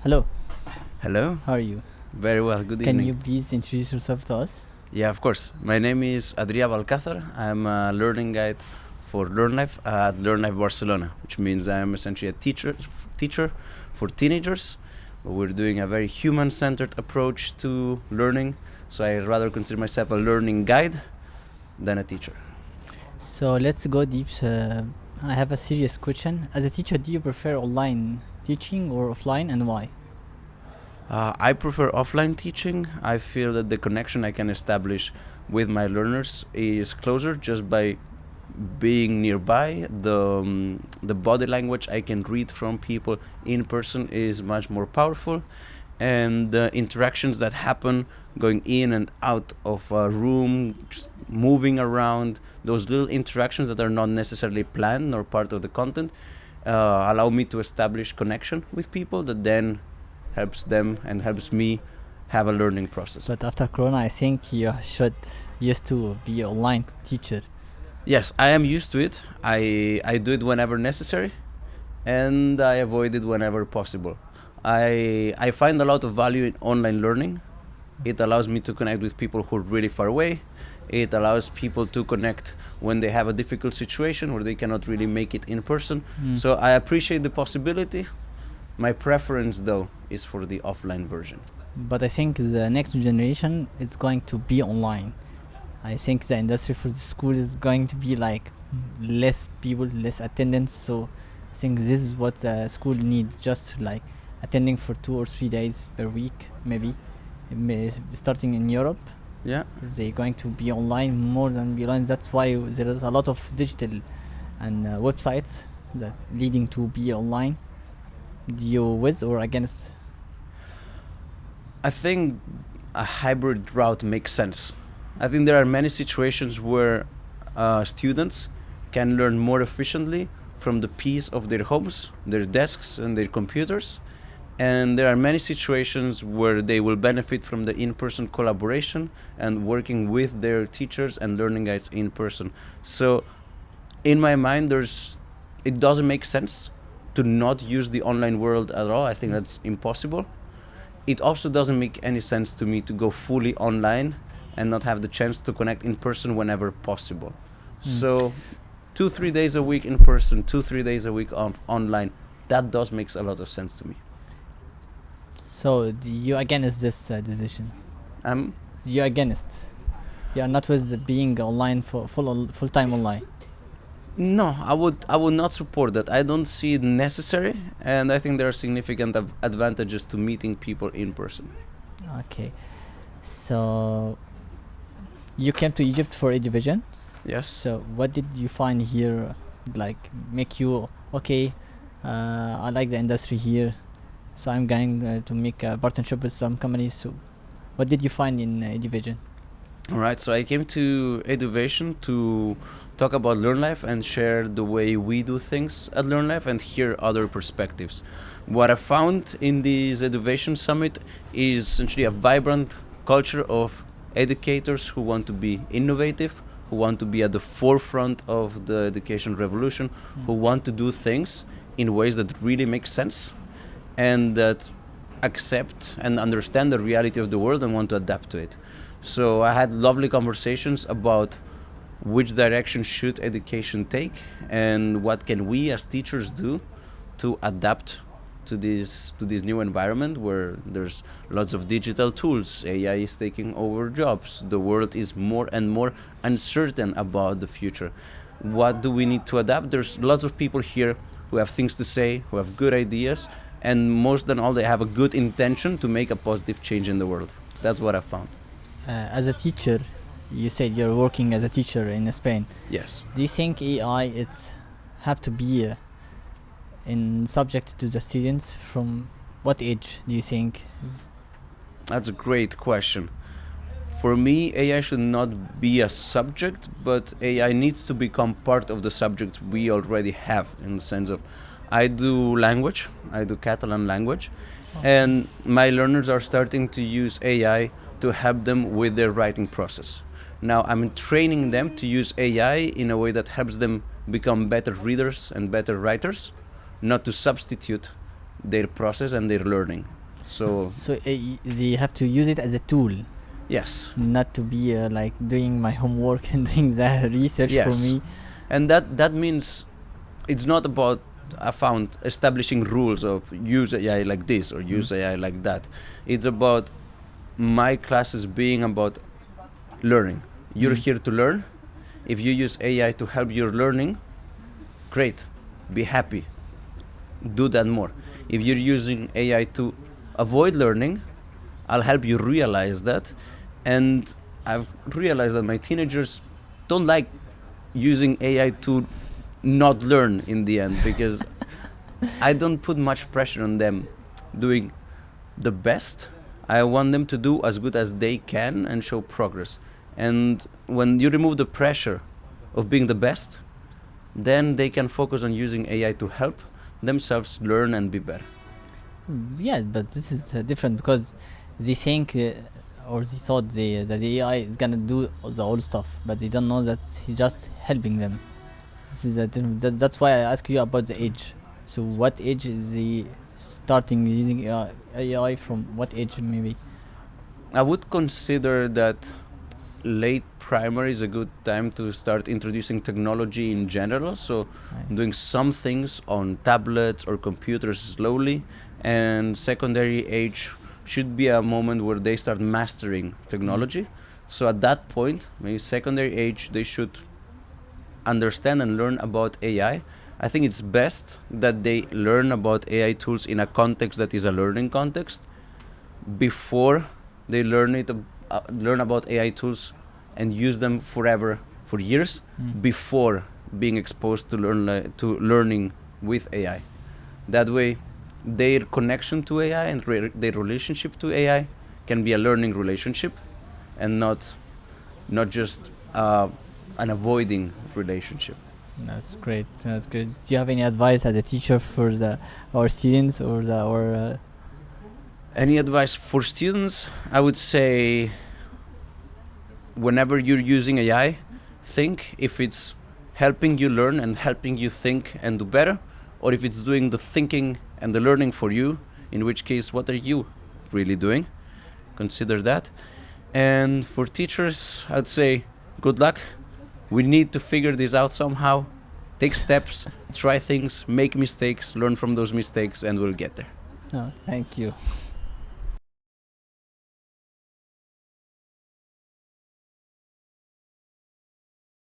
Hello, Hello, how are you? very well, good Can evening. you please introduce yourself to us? Yeah, of course. My name is Adria Balcazar. I'm a learning guide for Learnlife at Learnlife Barcelona, which means I'm essentially a teacher for teenagers. We're doing a very human-centered approach to learning, so I rather consider myself a learning guide than a teacher. So let's go deep. I have a serious question. As a teacher, do you prefer online teaching or offline, and why? I prefer offline teaching. I feel that the connection I can establish with my learners is closer just by being nearby. The body language I can read from people in person is much more powerful, and the interactions that happen going in and out of a room, just moving around, those little interactions that are not necessarily planned or part of the content, allow me to establish connection with people that then helps them and helps me have a learning process. But after Corona, I think you should used to be online teacher. Yes, I am used to it. I do it whenever necessary, and I avoid it whenever possible. I find a lot of value in online learning. It allows me to connect with people who are really far away. It allows people to connect when they have a difficult situation where they cannot really make it in person. So I appreciate the possibility. My preference, though, is for the offline version. But I think the next generation is going to be online. I think the industry for the school is going to be like less people, less attendance. So I think this is what the school need, just like attending for 2 or 3 days per week, maybe. Starting in Europe, Yeah. they're going to be online more than be online. That's why there is a lot of digital and websites that leading to be online. You with or against? I think a hybrid route makes sense. I think there are many situations where students can learn more efficiently from the peace of their homes, their desks, and their computers. And there are many situations where they will benefit from the in-person collaboration and working with their teachers and learning guides in person. So, in my mind, it doesn't make sense to not use the online world at all. I think that's impossible. It also doesn't make any sense to me to go fully online and not have the chance to connect in person whenever possible. So 2-3 days a week in person, 2-3 days a week online, that does makes a lot of sense to me. So you against this decision? Um, You against? You are not with the being online for full time online. no, I would not support that. I don't see it necessary, and I think there are significant advantages to meeting people in person. Okay, so you came to Egypt for EduVation. Yes. So what did you find here, like make you okay? I like the industry here, so I'm going to make a partnership with some companies. So what did you find in EduVation? All right, so I came to EduVation to talk about Learnlife and share the way we do things at Learnlife and hear other perspectives. What I found in this EduVation Summit is essentially a vibrant culture of educators who want to be innovative, who want to be at the forefront of the education revolution, who want to do things in ways that really make sense and that accept and understand the reality of the world and want to adapt to it. So I had lovely conversations about which direction should education take and what can we as teachers do to adapt to this new environment where there's lots of digital tools. AI is taking over jobs. The world is more and more uncertain about the future. What do we need to adapt? There's lots of people here who have things to say, who have good ideas, and most than all, they have a good intention to make a positive change in the world. That's what I found. As a teacher, you said you're working as a teacher in Spain. Yes. Do you think AI it's have to be in subject to the students? From what age do you think? That's a great question. For me, AI should not be a subject, but AI needs to become part of the subjects we already have, in the sense of I do language, I do Catalan language, and my learners are starting to use AI to help them with their writing process. Now I'm training them to use AI in a way that helps them become better readers and better writers, not to substitute their process and their learning. So So they have to use it as a tool, yes, not to be like doing my homework and doing the research for Yes. me. and that means it's not about, I found, establishing rules of use AI like this or use AI like that. It's about my classes being about learning. You're here to learn. If you use AI to help your learning, great, be happy, do that more. If you're using AI to avoid learning, I'll help you realize that. And I've realized that my teenagers don't like using AI to not learn in the end, because I don't put much pressure on them doing the best. I want them to do as good as they can and show progress. And when you remove the pressure of being the best, then they can focus on using AI to help themselves learn and be better. Yeah, but this is different because they think or they thought that the AI is gonna do the whole stuff, but they don't know that he's just helping them. This is that's why I ask you about the age. So what age is he starting using AI from? What age maybe? I would consider that late primary is a good time to start introducing technology in general. So Right. doing some things on tablets or computers slowly, and secondary age should be a moment where they start mastering technology. So at that point, maybe secondary age, they should understand and learn about AI. I think it's best that they learn about AI tools in a context that is a learning context before they learn about AI tools and use them forever for years before being exposed to learning with AI. That way, their connection to AI and their relationship to AI can be a learning relationship, and not just an avoiding relationship. That's great. That's great. Do you have any advice as a teacher for our students or Any advice for students? I would say, whenever you're using AI, think if it's helping you learn and helping you think and do better, or if it's doing the thinking and the learning for you, in which case, what are you really doing? Consider that. And for teachers, I'd say, good luck. We need to figure this out somehow. Take steps, try things, make mistakes, learn from those mistakes, and we'll get there. No, thank you.